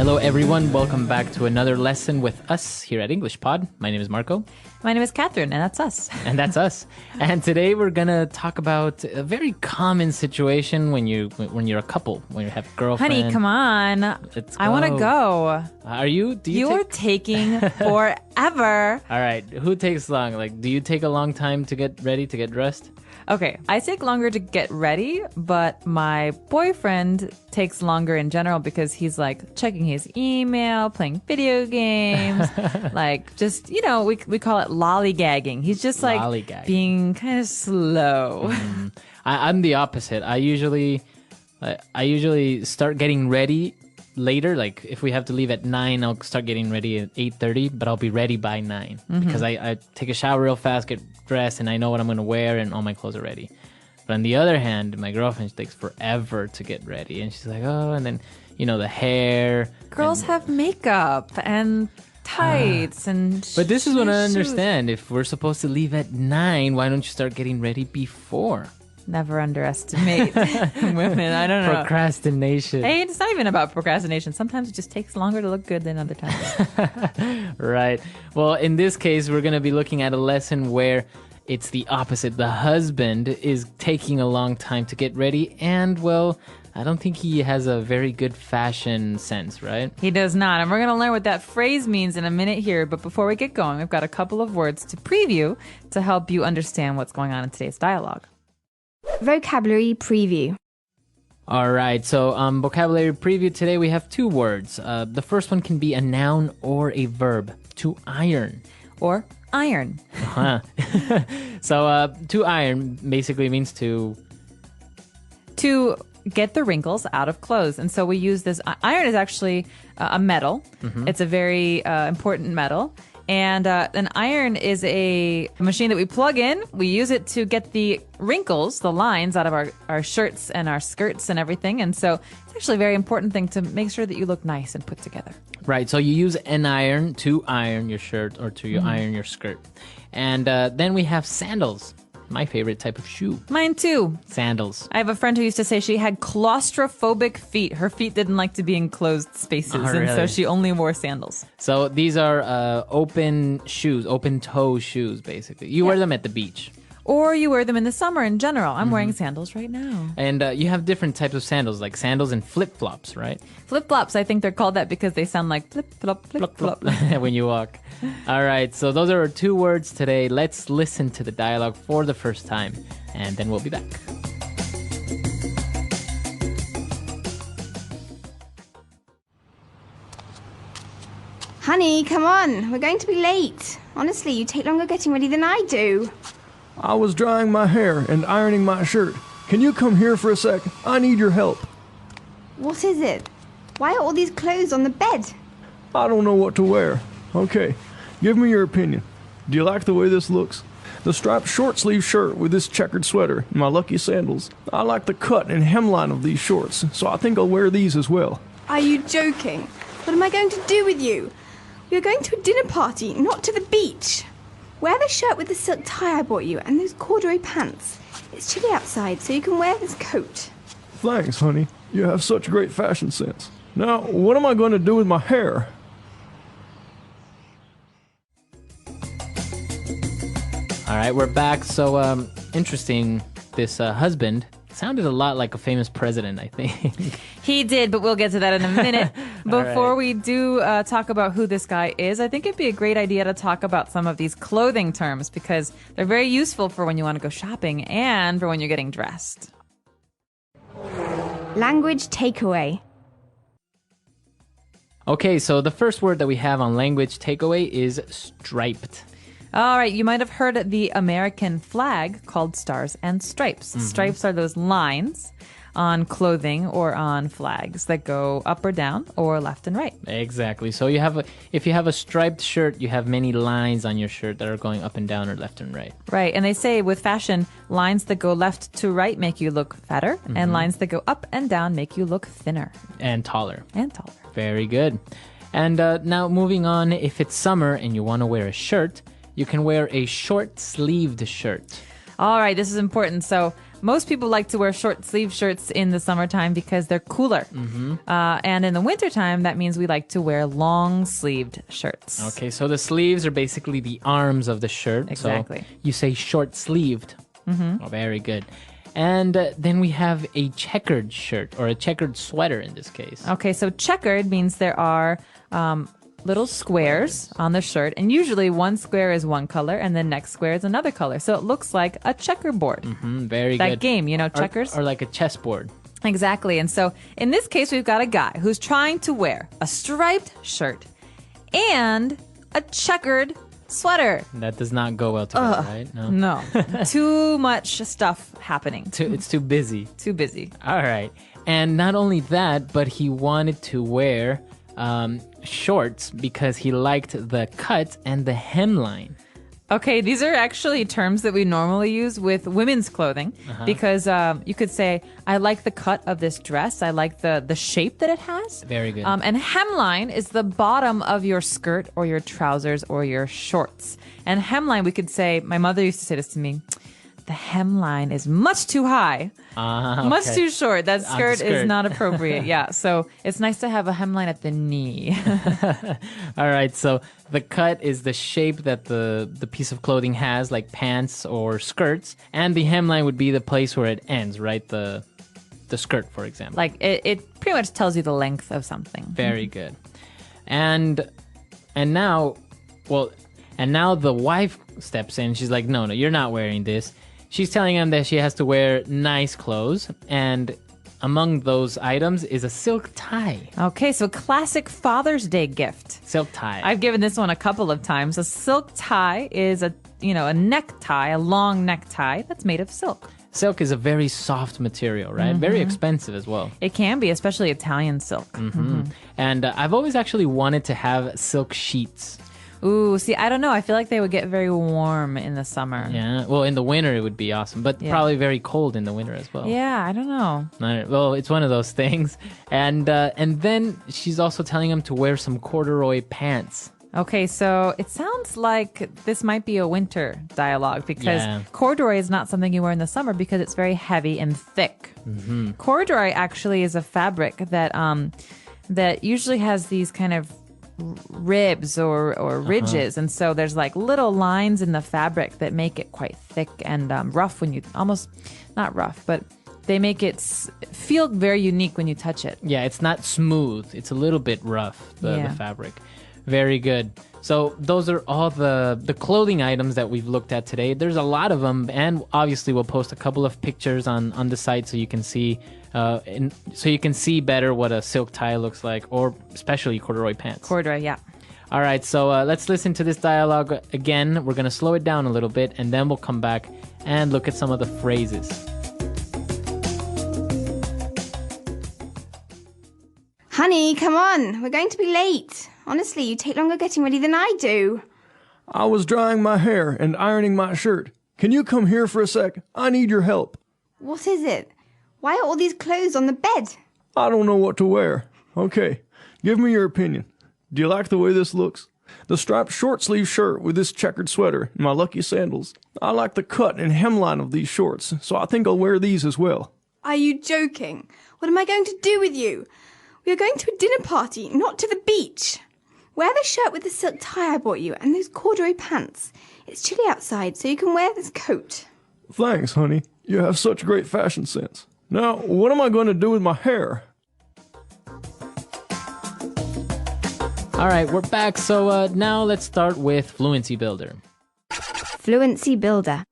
Hello everyone, welcome back to another lesson with us here at EnglishPod. My name is Marco. My name is Catherine, and that's us. And that's us. And today we're gonna talk about a very common situation when you're a couple, when you have a girlfriend. Honey, come on. I want to go. Are you? You're taking forever. All right, who takes long? Like, do you take a long time to get ready, to get dressed? Okay, I take longer to get ready, but my boyfriend takes longer in general because he's like checking his email, playing video games, like just, you know, we call it lollygagging. He's just like being kind of slow. I'm the opposite. I usually start getting ready later. Like if we have to leave at 9, I'll start getting ready at 8:30, but I'll be ready by 9 because I take a shower real fast, get dressed, and I know what I'm going to wear and all my clothes are ready. But on the other hand, my girlfriend takes forever to get ready, and she's like, oh, and then, you know, the hair. Girls have makeup and tights and But this is what I shoes. understand. If we're supposed to leave at 9, why don't you start getting ready before? Never underestimate women. I don't know. Procrastination. Hey, it's not even about procrastination. Sometimes it just takes longer to look good than other times. Right. Well, in this case, we're going to be looking at a lesson where it's the opposite. The husband is taking a long time to get ready, and, well, I don't think he has a very good fashion sense, right? He does not. And we're going to learn what that phrase means in a minute here. But before we get going, we've got a couple of words to preview to help you understand what's going on in today's dialogue. Vocabulary preview. All right, so vocabulary preview today, we have 2 words. The first one can be a noun or a verb. To iron. Or iron. Uh-huh. So to iron basically means to get the wrinkles out of clothes. And so we use this. Iron is actually a metal. It's a very important metal. And an iron is a machine that we plug in. We use it to get the wrinkles, the lines out of our shirts and our skirts and everything. And so it's actually a very important thing to make sure that you look nice and put together. Right, so you use an iron to iron your shirt or to iron your skirt. And then we have sandals. My favorite type of shoe. Mine too. Sandals. I have a friend who used to say she had claustrophobic feet. Her feet didn't like to be in closed spaces, and so she only wore sandals. So these are open shoes, open toe shoes, basically. You wear them at the beach. Or you wear them in the summer in general. I'm wearing sandals right now. And you have different types of sandals, like sandals and flip-flops, right? Flip-flops, I think they're called that because they sound like flip-flop, flip-flop. When you walk. All right, so those are our 2 words today. Let's listen to the dialogue for the first time, and then we'll be back. Honey, come on. We're going to be late. Honestly, you take longer getting ready than I do. I was drying my hair and ironing my shirt. Can you come here for a sec? I need your help. What is it? Why are all these clothes on the bed? I don't know what to wear. Okay, give me your opinion. Do you like the way this looks? The striped short-sleeve shirt with this checkered sweater and my lucky sandals. I like the cut and hemline of these shorts, so I think I'll wear these as well. Are you joking? What am I going to do with you? We're going to a dinner party, not to the beach. Wear the shirt with the silk tie I bought you and those corduroy pants. It's chilly outside, so you can wear this coat. Thanks, honey. You have such great fashion sense. Now, what am I going to do with my hair? All right, we're back. So interesting, this husband sounded a lot like a famous president, I think. He did, but we'll get to that in a minute. Before we do talk about who this guy is, I think it'd be a great idea to talk about some of these clothing terms because they're very useful for when you want to go shopping and for when you're getting dressed. Language takeaway. Okay, so the first word that we have on language takeaway is striped. All right, you might have heard the American flag called Stars and Stripes. Stripes are those lines on clothing or on flags that go up or down or left and right. Exactly. So if you have a striped shirt, you have many lines on your shirt that are going up and down or left and right. Right. And they say with fashion, lines that go left to right make you look fatter, and lines that go up and down make you look thinner. And taller. And taller. Very good. And now moving on, if it's summer and you want to wear a shirt, you can wear a short-sleeved shirt. All right, this is important. So most people like to wear short sleeve shirts in the summertime because they're cooler. And in the wintertime, that means we like to wear long sleeved shirts. Okay, so the sleeves are basically the arms of the shirt. Exactly. So you say short sleeved. Oh, very good. And then we have a checkered shirt or a checkered sweater in this case. Okay, so checkered means there are little squares on the shirt, and usually one square is one color and the next square is another color. So it looks like a checkerboard. Very That good. game, you know, checkers. Or like a chessboard. Exactly. And so in this case, we've got a guy who's trying to wear a striped shirt and a checkered sweater. That does not go well together, right? No. No, too much stuff happening. It's too busy. Too busy. All right. And not only that, but he wanted to wear shorts because he liked the cut and the hemline. Okay, these are actually terms that we normally use with women's clothing because you could say, I like the cut of this dress. I like the shape that it has. Very good. And hemline is the bottom of your skirt or your trousers or your shorts. And hemline, we could say, my mother used to say this to me, the hemline is much too high, much okay. too short. That skirt skirt. is not appropriate. Yeah, so it's nice to have a hemline at the knee. All right, so the cut is the shape that the piece of clothing has, like pants or skirts, and the hemline would be the place where it ends, right? The skirt, for example. Like it pretty much tells you the length of something. Very good. And now the wife steps in. She's like, no, you're not wearing this. She's telling him that she has to wear nice clothes, and among those items is a silk tie. Okay, so classic Father's Day gift. Silk tie. I've given this one a couple of times. A silk tie is a necktie, a long necktie that's made of silk. Silk is a very soft material, right? Very expensive as well. It can be, especially Italian silk. And I've always actually wanted to have silk sheets. Ooh, see, I don't know. I feel like they would get very warm in the summer. Yeah, well, in the winter it would be awesome, but probably very cold in the winter as well. Yeah, I don't know. Well, it's one of those things. And then she's also telling him to wear some corduroy pants. Okay, so it sounds like this might be a winter dialogue because Yeah. corduroy is not something you wear in the summer because it's very heavy and thick. Corduroy actually is a fabric that usually has these kind of ribs or ridges, and so there's like little lines in the fabric that make it quite thick and rough when you not rough, but they make it feel very unique when you touch it. Yeah, it's not smooth. It's a little bit rough, the fabric. Very good. So those are all the clothing items that we've looked at today. There's a lot of them, and obviously we'll post a couple of pictures on the site so you can see better what a silk tie looks like, or especially corduroy pants. Corduroy, yeah. All right, so let's listen to this dialogue again. We're going to slow it down a little bit, and then we'll come back and look at some of the phrases. Honey, come on. We're going to be late. Honestly, you take longer getting ready than I do. I was drying my hair and ironing my shirt. Can you come here for a sec? I need your help. What is it? Why are all these clothes on the bed? I don't know what to wear. Okay, give me your opinion. Do you like the way this looks? The striped short-sleeve shirt with this checkered sweater and my lucky sandals. I like the cut and hemline of these shorts, so I think I'll wear these as well. Are you joking? What am I going to do with you? We are going to a dinner party, not to the beach. Wear the shirt with the silk tie I bought you and those corduroy pants. It's chilly outside, so you can wear this coat. Thanks, honey. You have such great fashion sense. Now, what am I going to do with my hair? All right, we're back. So now let's start with Fluency Builder. Fluency Builder.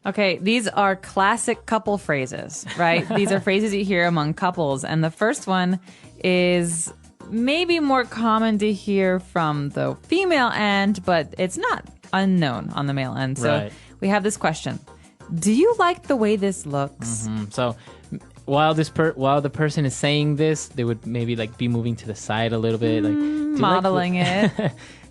Okay, these are classic couple phrases, right? These are phrases you hear among couples. And the first one is maybe more common to hear from the female end, but it's not unknown on the male end. So we have this question. Do you like the way this looks? So while the person is saying this, they would maybe like be moving to the side a little bit, like Modeling it.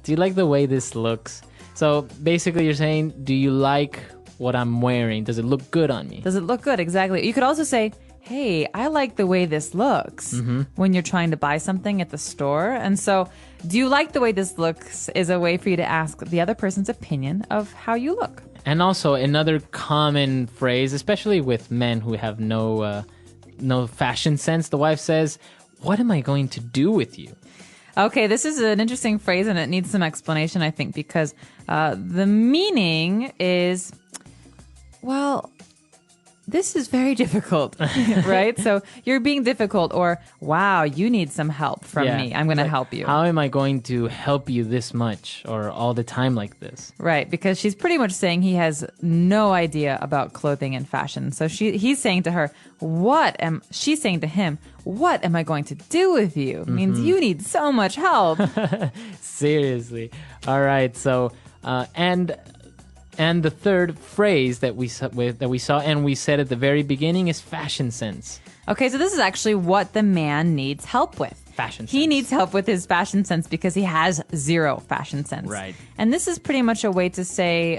Do you like the way this looks? So basically you're saying, do you like what I'm wearing? Does it look good on me? Does it look good? Exactly. You could also say, hey, I like the way this looks when you're trying to buy something at the store. And so, do you like the way this looks is a way for you to ask the other person's opinion of how you look. And also another common phrase, especially with men who have no fashion sense, the wife says, "What am I going to do with you?" Okay, this is an interesting phrase and it needs some explanation, I think, because the meaning is, well, this is very difficult, right? So you're being difficult, or wow, you need some help from me. I'm going to help you. How am I going to help you this much or all the time like this? Right, because she's pretty much saying he has no idea about clothing and fashion. So he's saying to her, she's saying to him, what am I going to do with you? Means you need so much help. Seriously. All right. So, and the third phrase that we saw and we said at the very beginning is fashion sense. Okay, so this is actually what the man needs help with. Fashion sense. He needs help with his fashion sense because he has zero fashion sense. Right. And this is pretty much a way to say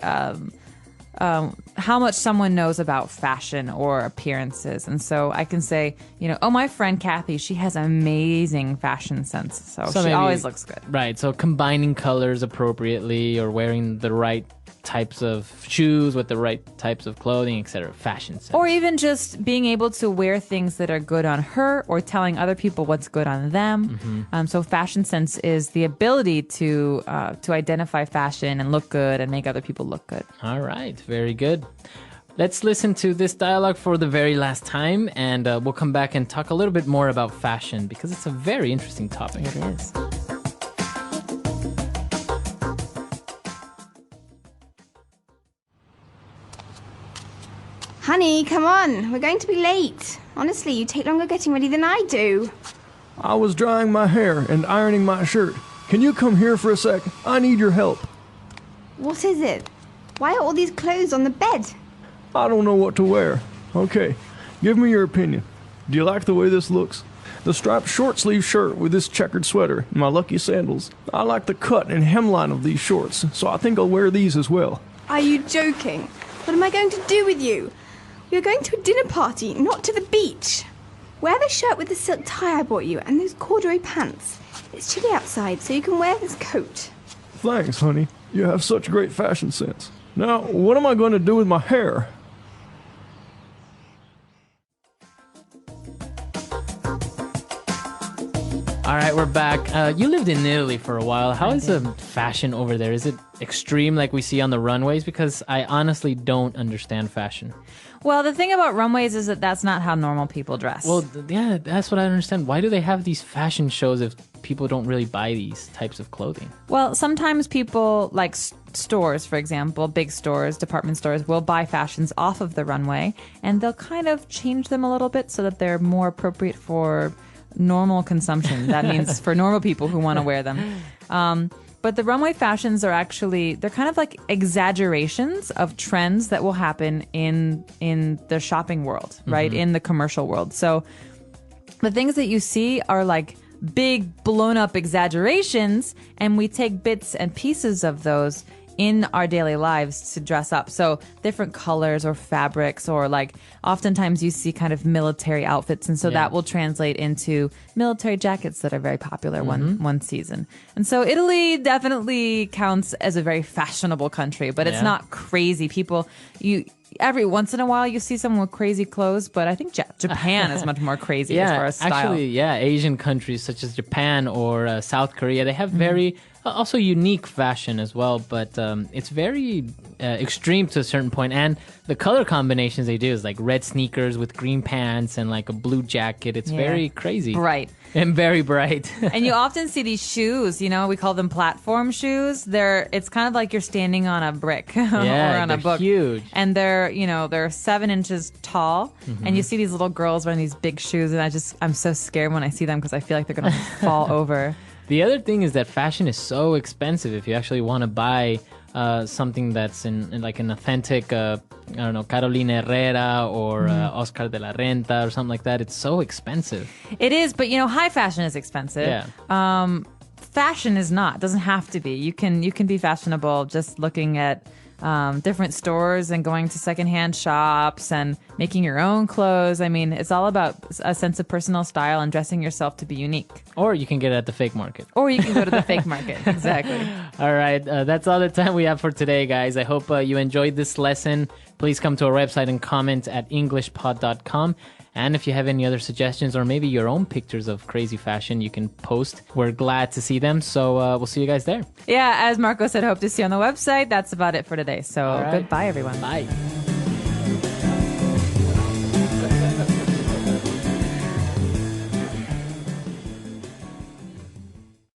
how much someone knows about fashion or appearances. And so I can say, my friend Kathy, she has amazing fashion sense. So she maybe, always looks good. Right. So combining colors appropriately or wearing the right types of shoes with the right types of clothing, etc. Fashion sense. Or even just being able to wear things that are good on her or telling other people what's good on them. So fashion sense is the ability to identify fashion and look good and make other people look good. All right. Very good. Let's listen to this dialogue for the very last time, and we'll come back and talk a little bit more about fashion because it's a very interesting topic. It is. Honey, come on. We're going to be late. Honestly, you take longer getting ready than I do. I was drying my hair and ironing my shirt. Can you come here for a sec? I need your help. What is it? Why are all these clothes on the bed? I don't know what to wear. Okay, give me your opinion. Do you like the way this looks? The striped short-sleeve shirt with this checkered sweater and my lucky sandals. I like the cut and hemline of these shorts, so I think I'll wear these as well. Are you joking? What am I going to do with you? We are going to a dinner party, not to the beach. Wear the shirt with the silk tie I bought you and those corduroy pants. It's chilly outside, so you can wear this coat. Thanks, honey. You have such great fashion sense. Now, what am I going to do with my hair? All right, we're back. You lived in Italy for a while. How is the fashion over there? Is it extreme like we see on the runways? Because I honestly don't understand fashion. Well, the thing about runways is that that's not how normal people dress. Well, yeah, that's what I don't understand. Why do they have these fashion shows if people don't really buy these types of clothing? Well, sometimes people, like stores, for example, big stores, department stores, will buy fashions off of the runway, and they'll kind of change them a little bit so that they're more appropriate for normal consumption. That means for normal people who want to wear them. But the runway fashions are actually, they're kind of like exaggerations of trends that will happen in the shopping world, right? In the commercial world. So the things that you see are like big blown up exaggerations, and we take bits and pieces of those in our daily lives to dress up. So different colors or fabrics, or like oftentimes you see kind of military outfits. And so that will translate into military jackets that are very popular one season. And so Italy definitely counts as a very fashionable country, but it's not crazy. People, every once in a while you see someone with crazy clothes, but I think Japan is much more crazy as far as style. Actually, Asian countries such as Japan or South Korea, they have very also unique fashion as well, but it's very extreme to a certain point. And the color combinations they do is like red sneakers with green pants and like a blue jacket. It's very crazy. Right. And very bright. And you often see these shoes, we call them platform shoes. It's kind of like you're standing on a brick or on a book. Huge. And they're 7 inches tall. And you see these little girls wearing these big shoes, and I'm so scared when I see them because I feel like they're going to fall over. The other thing is that fashion is so expensive. If you actually want to buy something that's in like an authentic, Carolina Herrera or Oscar de la Renta or something like that, it's so expensive. It is, but high fashion is expensive. Yeah. Fashion is not. It doesn't have to be. You can be fashionable just looking at different stores and going to secondhand shops and making your own clothes. I mean, it's all about a sense of personal style and dressing yourself to be unique. Or you can get it at the fake market. Or you can go to the fake market. Exactly. All right. That's all the time we have for today, guys. I hope you enjoyed this lesson. Please come to our website and comment at EnglishPod365.com. And if you have any other suggestions or maybe your own pictures of crazy fashion, you can post. We're glad to see them. So we'll see you guys there. Yeah, as Marco said, hope to see you on the website. That's about it for today. So All right. goodbye, everyone. Bye.